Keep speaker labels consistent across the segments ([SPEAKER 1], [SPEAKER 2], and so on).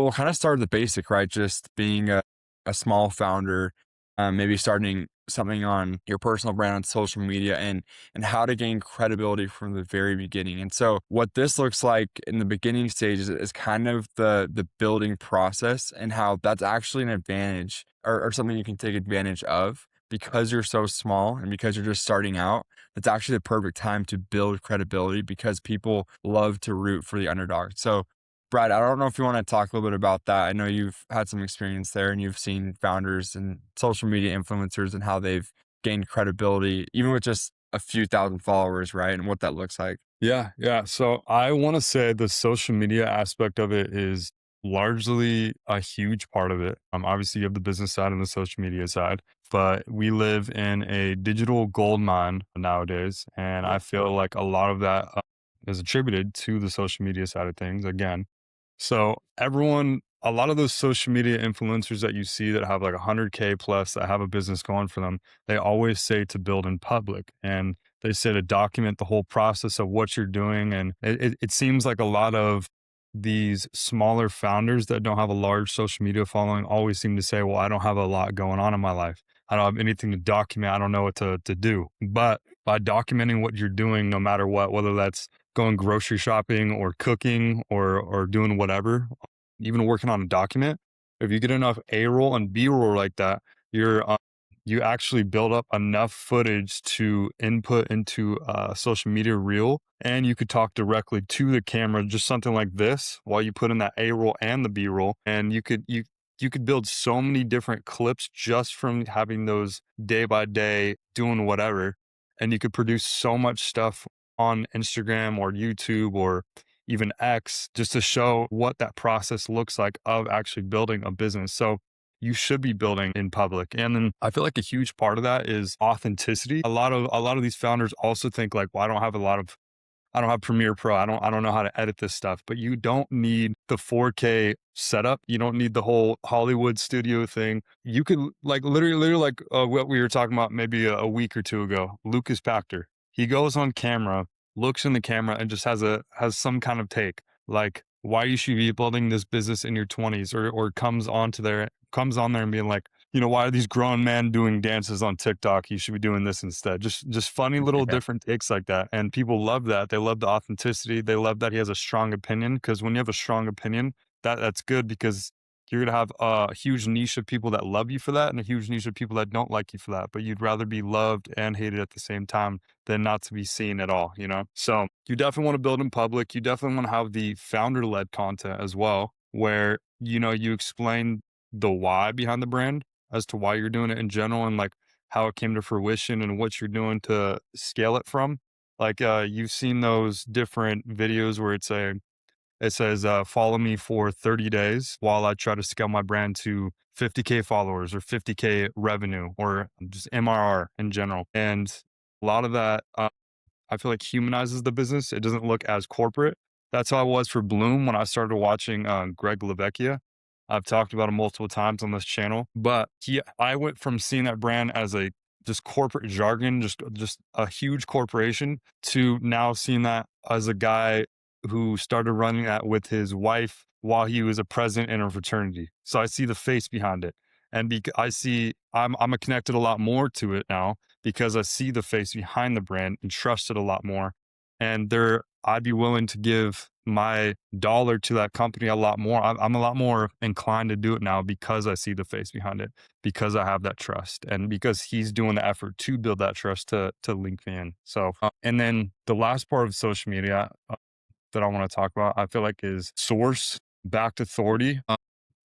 [SPEAKER 1] we'll kind of start at the basic, right? Just being a small founder, maybe starting something on your personal brand on social media and how to gain credibility from the very beginning. And so what this looks like in the beginning stages is kind of the building process and how that's actually an advantage or something you can take advantage of because you're so small and because you're just starting out. It's actually the perfect time to build credibility because people love to root for the underdog. So Brad, I don't know if you want to talk a little bit about that. I know you've had some experience there and you've seen founders and social media influencers and how they've gained credibility, even with just a few thousand followers, right? And what that looks like.
[SPEAKER 2] Yeah, yeah. So I want to say the social media aspect of it is largely a huge part of it. Obviously, you have the business side and the social media side, but we live in a digital gold mine nowadays. And I feel like a lot of that is attributed to the social media side of things again. So a lot of those social media influencers that you see that have like 100K plus that have a business going for them, they always say to build in public and they say to document the whole process of what you're doing. And it seems like a lot of these smaller founders that don't have a large social media following always seem to say, well, I don't have a lot going on in my life. I don't have anything to document. I don't know what to do. But by documenting what you're doing, no matter what, whether that's going grocery shopping or cooking or doing whatever, even working on a document, if you get enough A roll and B roll like that, you actually build up enough footage to input into a social media reel, and you could talk directly to the camera, just something like this, while you put in that A roll and the B roll, and you could build so many different clips just from having those day by day doing whatever, and you could produce so much stuff on Instagram or YouTube or even X just to show what that process looks like of actually building a business. So you should be building in public. And then I feel like a huge part of that is authenticity. A lot of these founders also think like, well, I don't have Premiere Pro. I don't know how to edit this stuff, but you don't need the 4K setup. You don't need the whole Hollywood studio thing. You could like literally like what we were talking about maybe a week or two ago, Lucas Pactor. He goes on camera, looks in the camera and just has some kind of take like why you should be building this business in your 20s or comes on there and being like, why are these grown men doing dances on TikTok? You should be doing this instead. Just funny little
[SPEAKER 1] Yeah.
[SPEAKER 2] different takes like that. And people love that. They love the authenticity. They love that he has a strong opinion because when you have a strong opinion, that's good because you're going to have a huge niche of people that love you for that and a huge niche of people that don't like you for that. But you'd rather be loved and hated at the same time than not to be seen at all. So you definitely want to build in public. You definitely want to have the founder led content as well, where, you explain the why behind the brand as to why you're doing it in general and like how it came to fruition and what you're doing to scale it from. Like you've seen those different videos where it says follow me for 30 days while I try to scale my brand to 50K followers or 50K revenue or just MRR in general. And a lot of that I feel like humanizes the business. It doesn't look as corporate. That's how I was for Bloom when I started watching Greg Lavecchia. I've talked about him multiple times on this channel, but I went from seeing that brand as a just corporate jargon, just a huge corporation, to now seeing that as a guy who started running that with his wife while he was a president in a fraternity. So I see the face behind it, and I'm connected a lot more to it now because I see the face behind the brand and trust it a lot more. And I'd be willing to give my dollar to that company a lot more. I'm a lot more inclined to do it now because I see the face behind it, because I have that trust, and because he's doing the effort to build that trust to link me in. So, and then the last part of social media that I want to talk about, I feel like is source backed authority.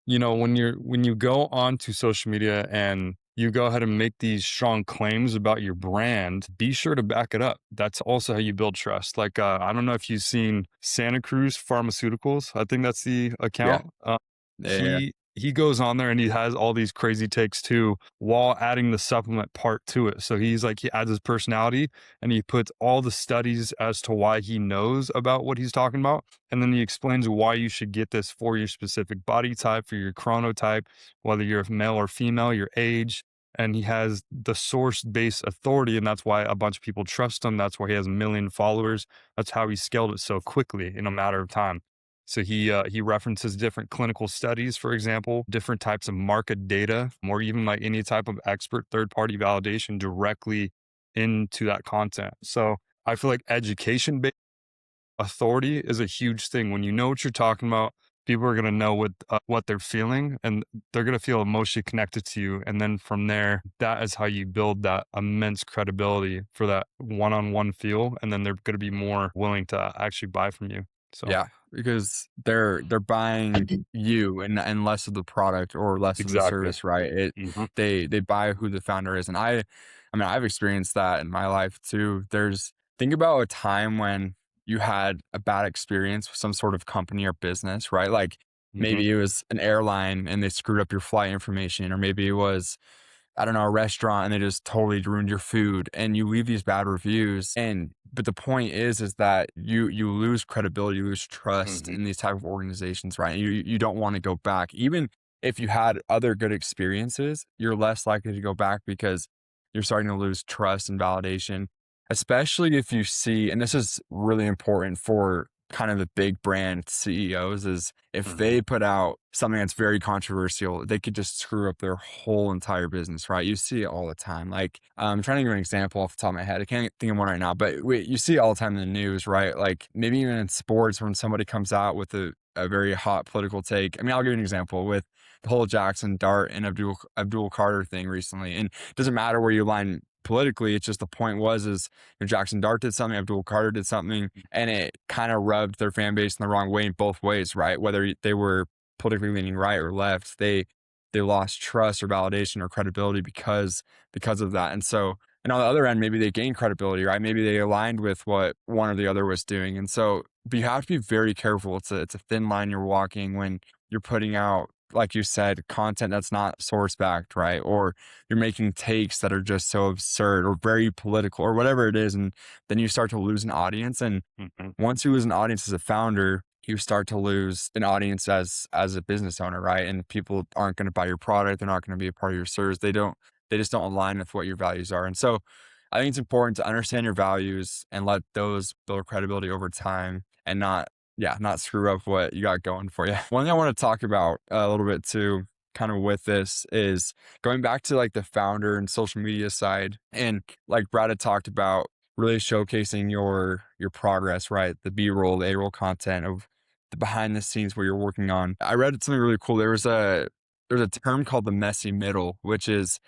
[SPEAKER 2] When you go onto social media and you go ahead and make these strong claims about your brand, be sure to back it up. That's also how you build trust. Like, I don't know if you've seen Santa Cruz Pharmaceuticals. I think that's the
[SPEAKER 1] Yeah.
[SPEAKER 2] account.
[SPEAKER 1] Yeah.
[SPEAKER 2] He goes on there and he has all these crazy takes too, while adding the supplement part to it. So he adds his personality and he puts all the studies as to why he knows about what he's talking about. And then he explains why you should get this for your specific body type, for your chronotype, whether you're male or female, your age. And he has the source based authority. And that's why a bunch of people trust him. That's why he has 1 million followers. That's how he scaled it so quickly in a matter of time. So he references different clinical studies, for example, different types of market data, or even like any type of expert third party validation directly into that content. So I feel like education based authority is a huge thing. When you know what you're talking about, people are going to know what they're feeling, and they're going to feel emotionally connected to you. And then from there, that is how you build that immense credibility for that one-on-one feel. And then they're going to be more willing to actually buy from you. So
[SPEAKER 1] Yeah, because they're buying you and less of the product or less of the
[SPEAKER 2] exactly.
[SPEAKER 1] service, right?
[SPEAKER 2] Hmm.
[SPEAKER 1] They buy who the founder is, and I mean I've experienced that in my life too. Think about a time when you had a bad experience with some sort of company or business, right? Like
[SPEAKER 2] Hmm.
[SPEAKER 1] maybe it was an airline and they screwed up your flight information, or maybe it was I don't know, a restaurant and they just totally ruined your food and you leave these bad reviews. And but the point is that you lose credibility, you lose trust
[SPEAKER 2] Hmm.
[SPEAKER 1] in these type of organizations, right? And you don't want to go back. Even if you had other good experiences, you're less likely to go back because you're starting to lose trust and validation, especially if you see, and this is really important for kind of the big brand CEOs, is if
[SPEAKER 2] Hmm.
[SPEAKER 1] they put out something that's very controversial, they could just screw up their whole entire business, right? You see it all the time. Like, I'm trying to give an example off the top of my head. I can't think of one right now, but you see it all the time in the news, right? Like maybe even in sports when somebody comes out with a very hot political take. I mean, I'll give you an example with the whole Jackson Dart and Abdul Carter thing recently. And it doesn't matter where you line politically. It's just the point is Jackson Dart did something, Abdul Carter did something, and it kind of rubbed their fan base in the wrong way in both ways, right? Whether they were politically leaning right or left, they lost trust or validation or credibility because of that. And so, and on the other end, maybe they gained credibility, right? Maybe they aligned with what one or the other was doing. And so, but you have to be very careful. It's a thin line you're walking when you're putting out, like you said, content that's not source backed, right? Or you're making takes that are just so absurd or very political or whatever it is. And then you start to lose an audience. And
[SPEAKER 2] Hmm.
[SPEAKER 1] once you lose an audience as a founder, you start to lose an audience as a business owner, right? And people aren't going to buy your product. They're not going to be a part of your service. They just don't align with what your values are. And so I think it's important to understand your values and let those build credibility over time and not screw up what you got going for you. One thing I want to talk about a little bit too, kind of with this is going back to like the founder and social media side. And like Brad had talked about, really showcasing your progress, right? The B-roll, the A-roll content of the behind the scenes where you're working on. I read something really cool. There's a term called the messy middle, which is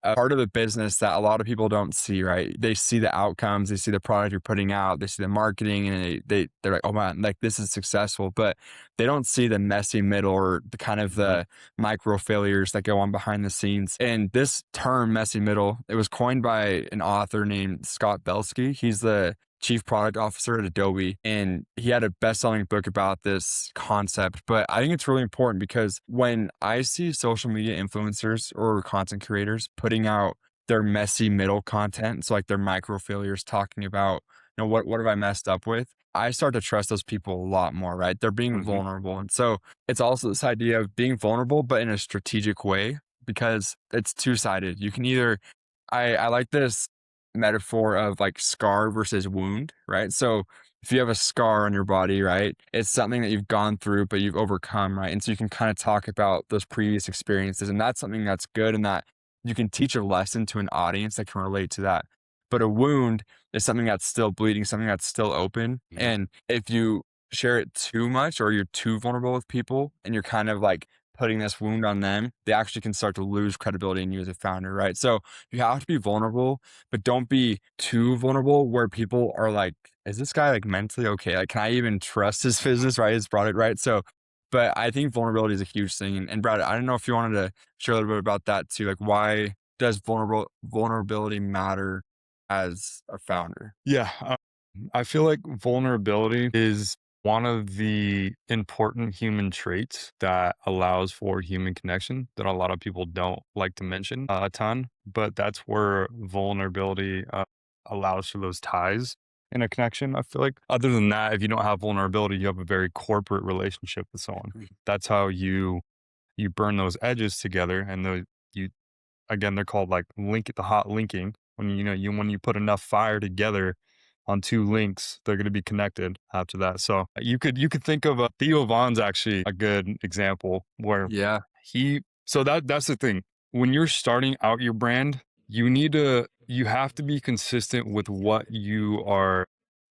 [SPEAKER 1] a part of the business that a lot of people don't see, right? They see the outcomes, they see the product you're putting out, they see the marketing, and they're like, oh man, like this is successful, but they don't see the messy middle or the kind of
[SPEAKER 2] Hmm.
[SPEAKER 1] the micro failures that go on behind the scenes. And this term, messy middle, it was coined by an author named Scott Belsky. He's the chief product officer at Adobe. And he had a best-selling book about this concept. But I think it's really important because when I see social media influencers or content creators putting out their messy middle content, so like their micro failures talking about, what have I messed up with? I start to trust those people a lot more, right? They're being
[SPEAKER 2] Hmm.
[SPEAKER 1] vulnerable. And so it's also this idea of being vulnerable, but in a strategic way, because it's two-sided. You can either I like this metaphor of like scar versus wound, right? So if you have a scar on your body, right, it's something that you've gone through, but you've overcome, right? And so you can kind of talk about those previous experiences. And that's something that's good and that you can teach a lesson to an audience that can relate to that. But a wound is something that's still bleeding, something that's still open.
[SPEAKER 2] Hmm.
[SPEAKER 1] And if you share it too much or you're too vulnerable with people and you're kind of like putting this wound on them, they actually can start to lose credibility in you as a founder, right? So you have to be vulnerable, but don't be too vulnerable where people are like, is this guy like mentally okay? Like, can I even trust his business, right? His product, right? So, but I think vulnerability is a huge thing. And Brad, I don't know if you wanted to share a little bit about that too. Like, why does vulnerability matter as a founder?
[SPEAKER 2] Yeah. I feel like vulnerability is one of the important human traits that allows for human connection that a lot of people don't like to mention a ton, but that's where vulnerability allows for those ties in a connection. I feel like other than that, if you don't have vulnerability, you have a very corporate relationship with someone. That's how you burn those edges together, and you again they're called like the hot linking when you put enough fire together on two links, they're going to be connected after that. So you could think of Theo Vaughn's actually a good example where
[SPEAKER 1] Yeah.
[SPEAKER 2] that's the thing. When you're starting out your brand, you have to be consistent with what you are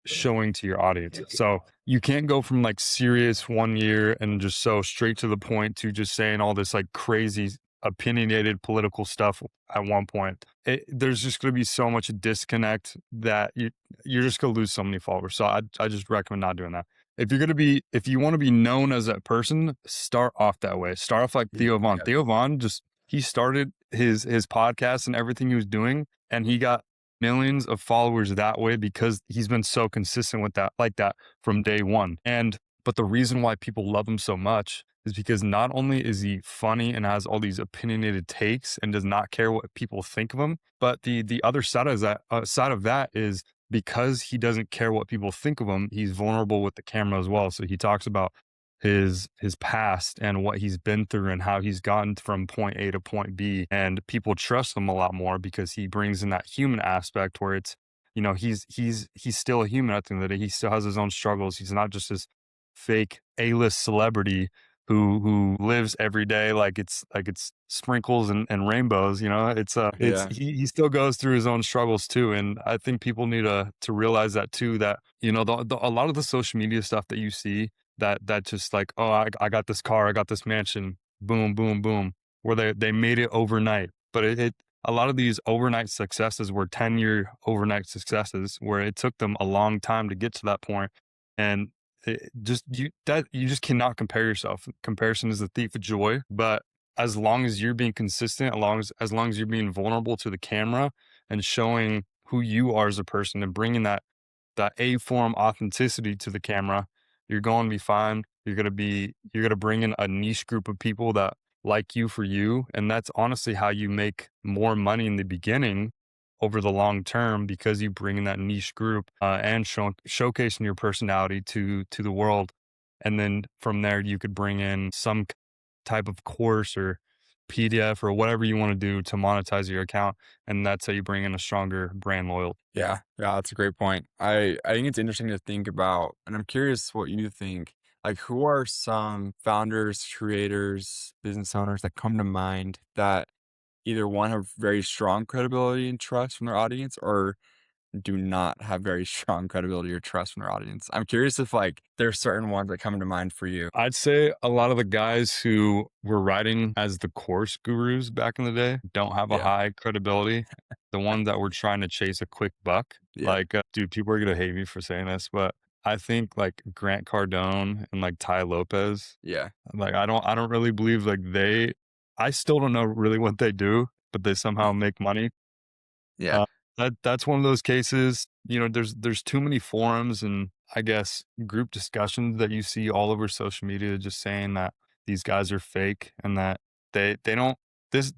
[SPEAKER 2] showing to your audience. So you can't go from like serious 1 year and just so straight to the point to just saying all this like crazy opinionated political stuff at one point. There's just going to be so much disconnect that you're just going to lose so many followers. So I just recommend not doing that. If you want to be known as that person, start off that way. Start off like Theo Vaughn.
[SPEAKER 1] Yeah.
[SPEAKER 2] Theo Vaughn he started his podcast and everything he was doing, and he got millions of followers that way because he's been so consistent with that, like that from day one. But the reason why people love him so much is because not only is he funny and has all these opinionated takes and does not care what people think of him, but the other side of that is because he doesn't care what people think of him, he's vulnerable with the camera as well. So he talks about his past and what he's been through and how he's gotten from point A to point B, and people trust him a lot more because he brings in that human aspect where it's, he's still a human at the end of the day. He still has his own struggles. He's not just this fake A-list celebrity who lives every day like it's sprinkles and rainbows.
[SPEAKER 1] Yeah.
[SPEAKER 2] He still goes through his own struggles too. And I think people need to realize that too, that a lot of the social media stuff that you see, that just like, oh, I got this car, I got this mansion, boom, boom, boom, where they made it overnight. But a lot of these overnight successes were 10-year overnight successes where it took them a long time to get to that point. And you just cannot compare yourself. Comparison is the thief of joy. But as long as you're being consistent, as long as you're being vulnerable to the camera and showing who you are as a person and bringing that A form authenticity to the camera, you're going to be fine. You're going to bring in a niche group of people that like you for you. And that's honestly how you make more money in the beginning over the long term, because you bring in that niche group and showcasing your personality to the world. And then from there, you could bring in some type of course or PDF or whatever you want to do to monetize your account. And that's how you bring in a stronger brand loyalty.
[SPEAKER 1] Yeah, yeah, that's a great point. I think it's interesting to think about, and I'm curious what you think. Like, who are some founders, creators, business owners that come to mind that either one have very strong credibility and trust from their audience, or do not have very strong credibility or trust from their audience? I'm curious if like there's certain ones that come to mind for you.
[SPEAKER 2] I'd say a lot of the guys who were writing as the course gurus back in the day don't have a
[SPEAKER 1] Yeah,
[SPEAKER 2] high credibility. The ones that were trying to chase a quick buck,
[SPEAKER 1] yeah,
[SPEAKER 2] like, dude, people are gonna hate me for saying this, but I think like Grant Cardone and like Ty Lopez,
[SPEAKER 1] yeah,
[SPEAKER 2] like I don't really believe like I still don't know really what they do, but they somehow make money.
[SPEAKER 1] yeah,
[SPEAKER 2] Uh, that's one of those cases. There's too many forums and I guess group discussions that you see all over social media, just saying that these guys are fake and that they don't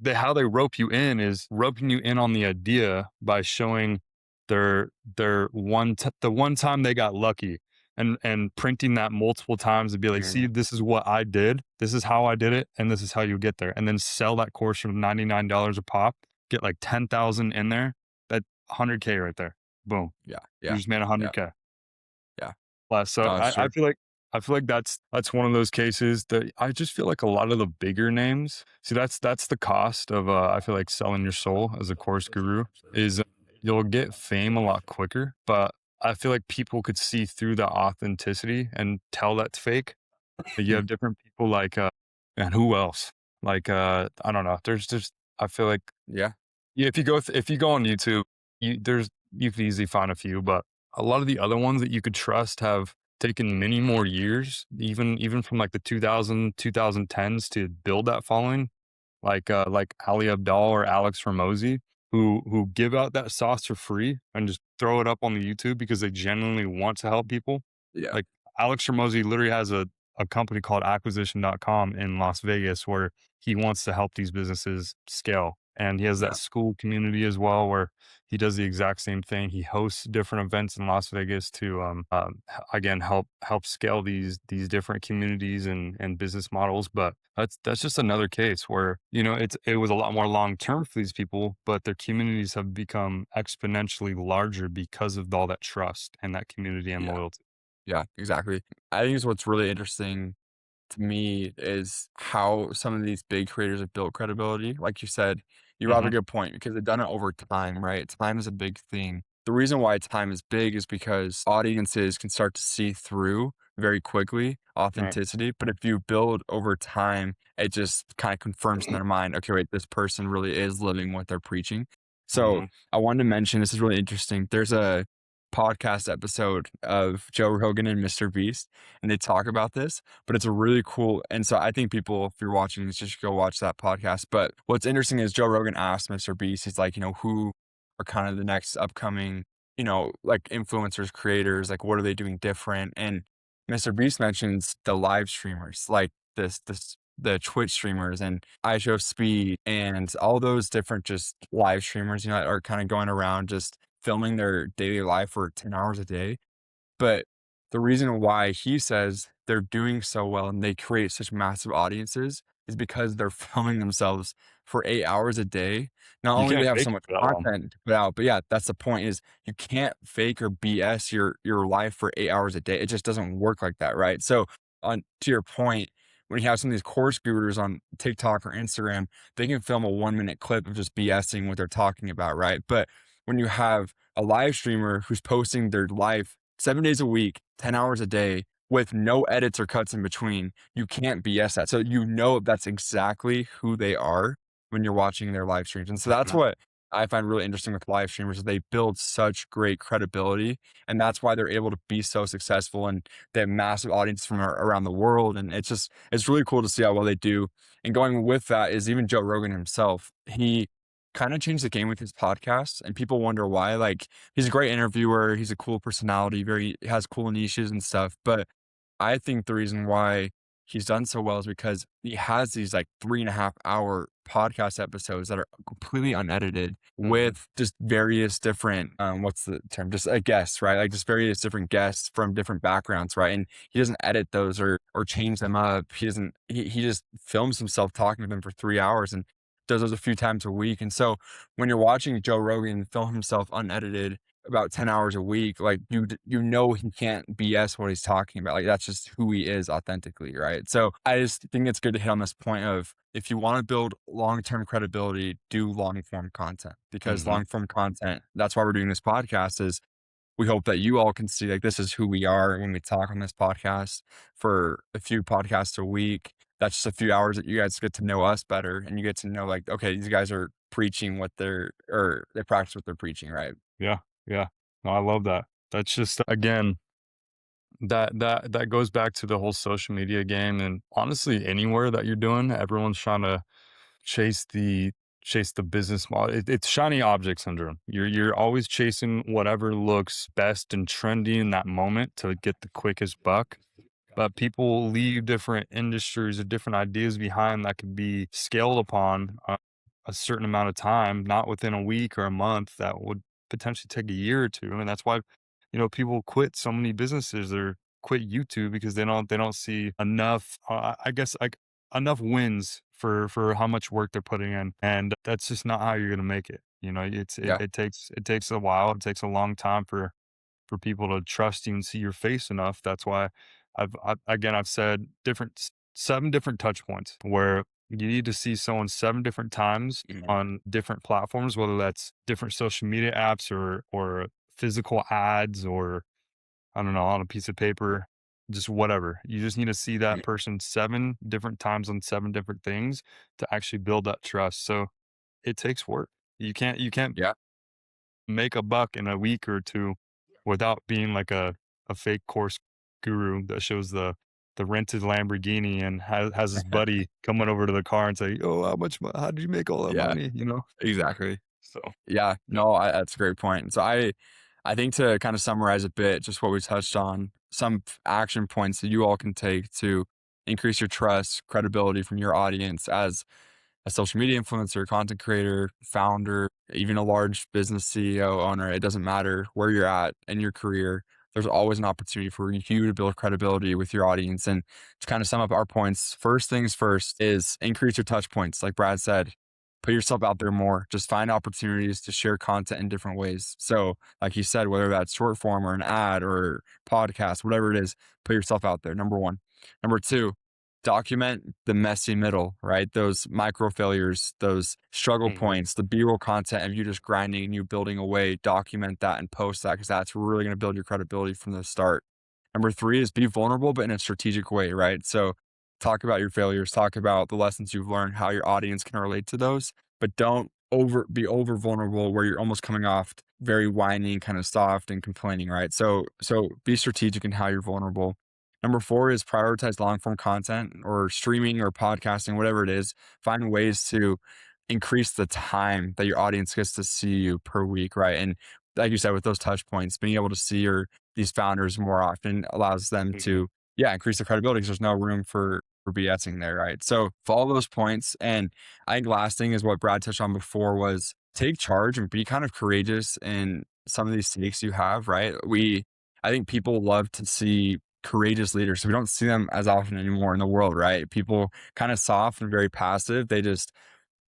[SPEAKER 2] how they rope you in is roping you in on the idea by showing their the one time they got lucky, and printing that multiple times to be like, see,
[SPEAKER 1] mm,
[SPEAKER 2] this is what I did, this is how I did it, and this is how you get there, and then sell that course for $99 a pop, get like 10,000 in there, that 100K right there. Boom.
[SPEAKER 1] yeah,
[SPEAKER 2] You
[SPEAKER 1] yeah,
[SPEAKER 2] just made
[SPEAKER 1] yeah,
[SPEAKER 2] 100K.
[SPEAKER 1] yeah.
[SPEAKER 2] Less. So
[SPEAKER 1] No, it's
[SPEAKER 2] I
[SPEAKER 1] true.
[SPEAKER 2] feel like that's one of those cases that I just feel like a lot of the bigger names. See, that's the cost of I feel like selling your soul as a course guru is you'll get fame a lot quicker, but I feel like people could see through the authenticity and tell that's fake. But you have different people like and who else? Like I don't know. There's just I feel like
[SPEAKER 1] Yeah.
[SPEAKER 2] yeah, if you go on YouTube, you could easily find a few, but a lot of the other ones that you could trust have taken many more years, even from like the 2010s to build that following, like Ali Abdaal or Alex Ramosi, who give out that sauce for free and just throw it up on the YouTube because they genuinely want to help people.
[SPEAKER 1] Yeah.
[SPEAKER 2] Like Alex Ramosi literally has a company called acquisition.com in Las Vegas where he wants to help these businesses scale. And he has that
[SPEAKER 1] Yeah.
[SPEAKER 2] school community as well, where he does the exact same thing. He hosts different events in Las Vegas to again help scale these different communities and business models. But that's just another case where, it was a lot more long term for these people, but their communities have become exponentially larger because of all that trust and that community and
[SPEAKER 1] Yeah.
[SPEAKER 2] loyalty.
[SPEAKER 1] Yeah, exactly. I think it's what's really interesting to me is how some of these big creators have built credibility. Like you said, you have a
[SPEAKER 2] Hmm.
[SPEAKER 1] good point because they've done it over time, right? Time is a big thing. The reason why time is big is because audiences can start to see through very quickly
[SPEAKER 2] Right.
[SPEAKER 1] authenticity. But if you build over time, it just kind of confirms in their mind, okay, wait, this person really is living what they're preaching. So
[SPEAKER 2] Hmm.
[SPEAKER 1] I wanted to mention this is really interesting. There's a podcast episode of Joe Rogan and Mr. Beast, and they talk about this, but it's a really cool. And so I think people, if you're watching this, just go watch that podcast. But what's interesting is Joe Rogan asked Mr. Beast, he's like, who are kind of the next upcoming, like influencers, creators, like what are they doing different? And Mr. Beast mentions the live streamers, like the Twitch streamers and iShow Speed and all those different just live streamers, that are kind of going around just filming their daily life for 10 hours a day. But the reason why he says they're doing so well and they create such massive audiences is because they're filming themselves for 8 hours a day. Not
[SPEAKER 2] You
[SPEAKER 1] only do they
[SPEAKER 2] can't
[SPEAKER 1] have
[SPEAKER 2] fake
[SPEAKER 1] so
[SPEAKER 2] it
[SPEAKER 1] much
[SPEAKER 2] for that long.
[SPEAKER 1] content to put out, but yeah, that's the point is you can't fake or BS your life for 8 hours a day. It just doesn't work like that, right? So on to your point, when you have some of these course gurus on TikTok or Instagram, they can film a 1-minute clip of just BSing what they're talking about, right? But when you have a live streamer who's posting their life 7 days a week, 10 hours a day with no edits or cuts in between, you can't BS that. So that's exactly who they are when you're watching their live streams. And so that's
[SPEAKER 2] Mhm.
[SPEAKER 1] what I find really interesting with live streamers is they build such great credibility. And that's why they're able to be so successful and they have massive audience from around the world. And it's really cool to see how well they do. And going with that is even Joe Rogan himself. He kind of changed the game with his podcast and people wonder why. Like he's a great interviewer, he's a cool personality, very has cool niches and stuff. But I think the reason why he's done so well is because he has these like 3.5 hour podcast episodes that are completely unedited
[SPEAKER 2] Mhm.
[SPEAKER 1] with just various different what's the term? Just a guests, right? Like just various different guests from different backgrounds, right? And he doesn't edit those or change them up. He doesn't he just films himself talking to them for 3 hours and does those a few times a week. And so when you're watching Joe Rogan film himself unedited about 10 hours a week, like he can't BS what he's talking about. Like that's just who he is authentically, right? So I just think it's good to hit on this point of if you want to build long-term credibility, do long-form content because
[SPEAKER 2] Mhm.
[SPEAKER 1] long-form content, that's why we're doing this podcast is we hope that you all can see like this is who we are when we talk on this podcast for a few podcasts a week. That's just a few hours that you guys get to know us better and you get to know like, okay, these guys are preaching what they practice what they're preaching, right?
[SPEAKER 2] Yeah. Yeah. No, I love that. That's just again, that goes back to the whole social media game, and honestly anywhere that you're doing, everyone's trying to chase the chase the business model. It's shiny object syndrome. You're always chasing whatever looks best and trendy in that moment to get the quickest buck. But people leave different industries or different ideas behind that could be scaled upon a certain amount of time, not within a week or a month. That would potentially take a year or two, and that's why people quit so many businesses or quit YouTube because they don't see enough. I guess like enough wins for how much work they're putting in, and that's just not how you're gonna make it.
[SPEAKER 1] Yeah.
[SPEAKER 2] It takes a while. It takes a long time for people to trust you and see your face enough. That's why I've said 7 different touch points where you need to see someone 7 different times
[SPEAKER 1] Mhm.
[SPEAKER 2] on different platforms, whether that's different social media apps or physical ads or I don't know, on a piece of paper, just whatever. You just need to see that person 7 different times on 7 different things to actually build that trust. So it takes work. You can't
[SPEAKER 1] Yeah.
[SPEAKER 2] make a buck in a week or 2 without being like a fake course guru that shows the rented Lamborghini and has his buddy coming over to the car and say, "Oh, how did you make all that
[SPEAKER 1] Yeah.
[SPEAKER 2] money?"
[SPEAKER 1] Exactly.
[SPEAKER 2] So,
[SPEAKER 1] Yeah. No, that's a great point. And so I think to kind of summarize a bit, just what we touched on, some action points that you all can take to increase your trust, credibility from your audience as a social media influencer, content creator, founder, even a large business CEO, owner, it doesn't matter where you're at in your career. There's always an opportunity for you to build credibility with your audience. And to kind of sum up our points, first things first is increase your touch points. Like Brad said, put yourself out there more. Just find opportunities to share content in different ways. So, like you said, whether that's short form or an ad or podcast, whatever it is, put yourself out there. Number one. Number two, document the messy middle, right? Those micro failures, those struggle
[SPEAKER 2] Hmm.
[SPEAKER 1] points, the B-roll content of you just grinding and you building away, document that and post that because that's really going to build your credibility from the start. Number three is be vulnerable, but in a strategic way, right? So talk about your failures, talk about the lessons you've learned, how your audience can relate to those, but don't over vulnerable where you're almost coming off very whiny, kind of soft and complaining, right? So be strategic in how you're vulnerable. Number four is prioritize long form content or streaming or podcasting, whatever it is. Find ways to increase the time that your audience gets to see you per week, right? And like you said, with those touch points, being able to see these founders more often allows them
[SPEAKER 2] Hmm.
[SPEAKER 1] to, yeah, increase the credibility because there's no room for BSing there, right? So follow those points. And I think last thing is what Brad touched on before was take charge and be kind of courageous in some of these takes you have, right? I think people love to see courageous leaders. So we don't see them as often anymore in the world, right? People kind of soft and very passive. They just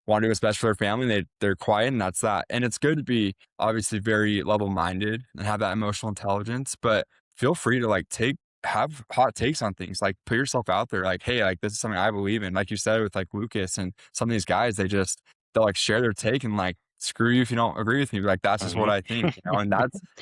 [SPEAKER 1] want to do what's best for their family. They're quiet and that's that. And it's good to be obviously very level minded and have that emotional intelligence, but feel free to have hot takes on things. Like put yourself out there. Like, hey, like this is something I believe in. Like you said with like Lucas and some of these guys, they'll like share their take and like screw you if you don't agree with me. Like that's just what
[SPEAKER 2] Hmm.
[SPEAKER 1] I think, and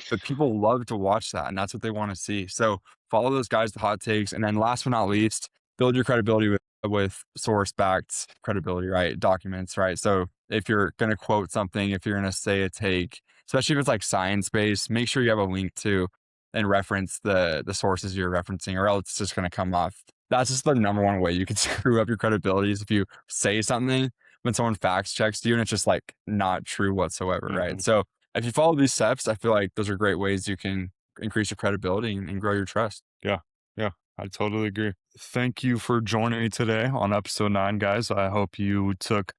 [SPEAKER 1] but people love to watch that and that's what they want to see. So follow those guys, the hot takes. And then last but not least, build your credibility with source backed credibility, right? Documents, right? So if you're going to quote something, if you're going to say a take, especially if it's like science based, make sure you have a link to and reference the sources you're referencing, or else it's just going to come off. That's just the number one way you can screw up your credibility is if you say something when someone facts checks you and it's just like not true whatsoever, right?
[SPEAKER 2] Hmm.
[SPEAKER 1] So if you follow these steps, I feel like those are great ways you can increase your credibility and grow your trust.
[SPEAKER 2] Yeah, yeah, I totally agree. Thank you for joining me today on episode 9, guys. I hope you took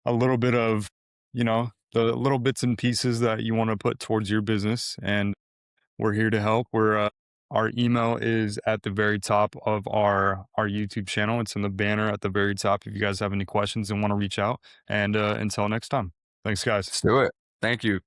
[SPEAKER 2] a little bit of, the little bits and pieces that you want to put towards your business, and we're here to help. Our email is at the very top of our YouTube channel. It's in the banner at the very top. If you guys have any questions and want to reach out, and until next time, thanks, guys.
[SPEAKER 1] Let's do it. Thank you.